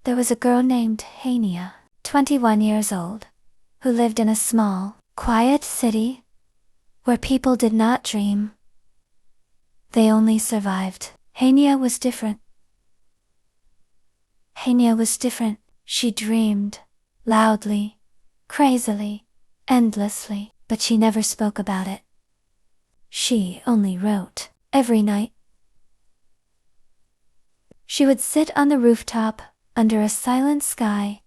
There was a girl named Hania, 21 years old, who lived in a small, quiet city where people did not dream. They only survived. Hania was different. Hania was different. She dreamed, loudly, crazily, endlessly, but she never spoke about it. She only wrote. Every night, she would sit on the rooftop under a silent sky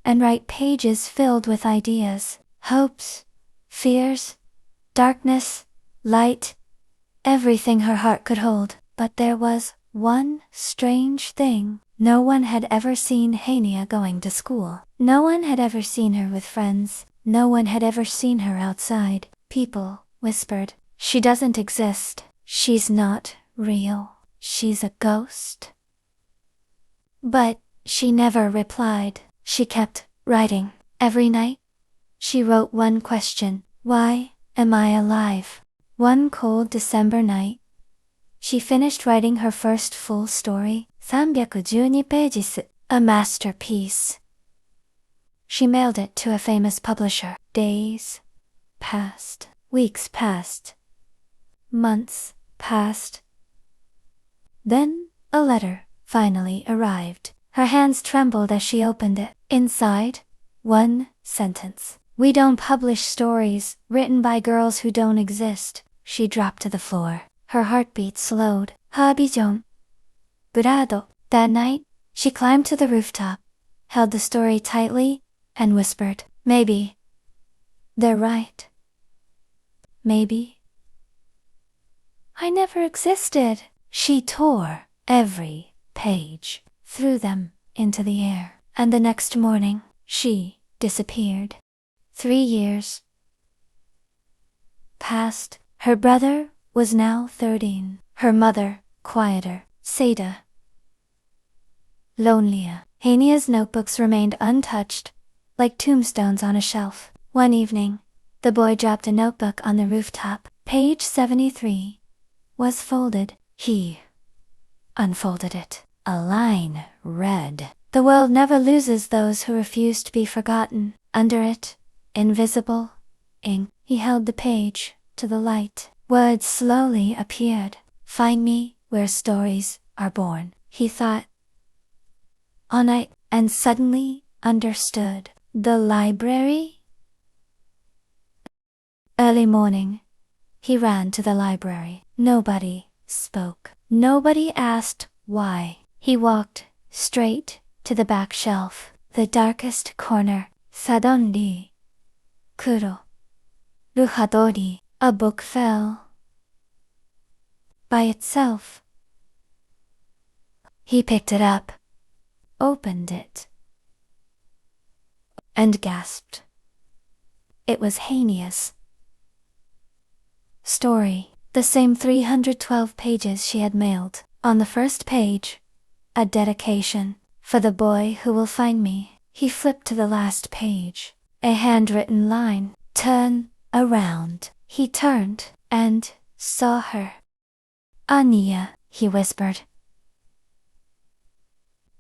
and write pages filled with ideas, hopes, fears, darkness, light, everything her heart could hold. But there was one strange thing. No one had ever seen Hania going to school. No one had ever seen her with friends. No one had ever seen her outside. People whispered, "She doesn't exist. She's not real. She's a ghost." But she never replied. She kept writing. Every night, she wrote one question: why am I alive? One cold December night, she finished writing her first full story, 312 pages, a masterpiece. She mailed it to a famous publisher. Days passed. Weeks passed. Months passed. Then, a letter finally arrived. Her hands trembled as she opened it. Inside, one sentence: "We don't publish stories written by girls who don't exist." She dropped to the floor. Her heartbeat slowed. Habijon. Burado. That night, she climbed to the rooftop, held the story tightly, and whispered, "Maybe they're right. Maybe I never existed." She tore every page, threw them into the air, and the next morning, she disappeared. 3 years passed. Her brother was now 13. Her mother, quieter, sadder, lonelier. Hania's notebooks remained untouched, like tombstones on a shelf. One evening, the boy dropped a notebook on the rooftop. Page 73 was folded. He unfolded it. A line read, "The world never loses those who refuse to be forgotten." Under it, invisible ink, he held the page to the light. Words slowly appeared. "Find me where stories are born," he thought. All night, and suddenly understood. The library? Early morning, he ran to the library. Nobody spoke. Nobody asked why. He walked straight to the back shelf, the darkest corner. Suddenly, Kuro. Ruhadori. A book fell. By itself. He picked it up, opened it, and gasped. It was Hania's story. The same 312 pages she had mailed. On the first page, a dedication. "For the boy who will find me." He flipped to the last page. A handwritten line. "Turn around." He turned and saw her. "Hania," he whispered.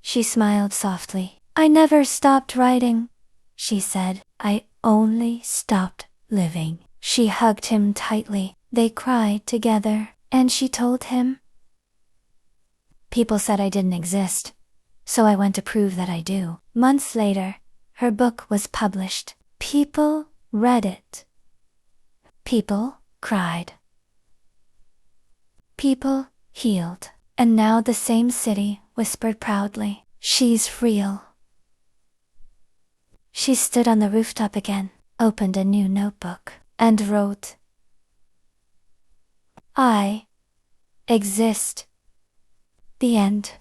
She smiled softly. "I never stopped writing," she said. "I only stopped living." She hugged him tightly. They cried together, and she told him, "People said I didn't exist, so I went to prove that I do." Months later, her book was published. People read it. People cried. People healed. And now the same city whispered proudly, "She's real." She stood on the rooftop again, opened a new notebook, and wrote, "I exist." The end.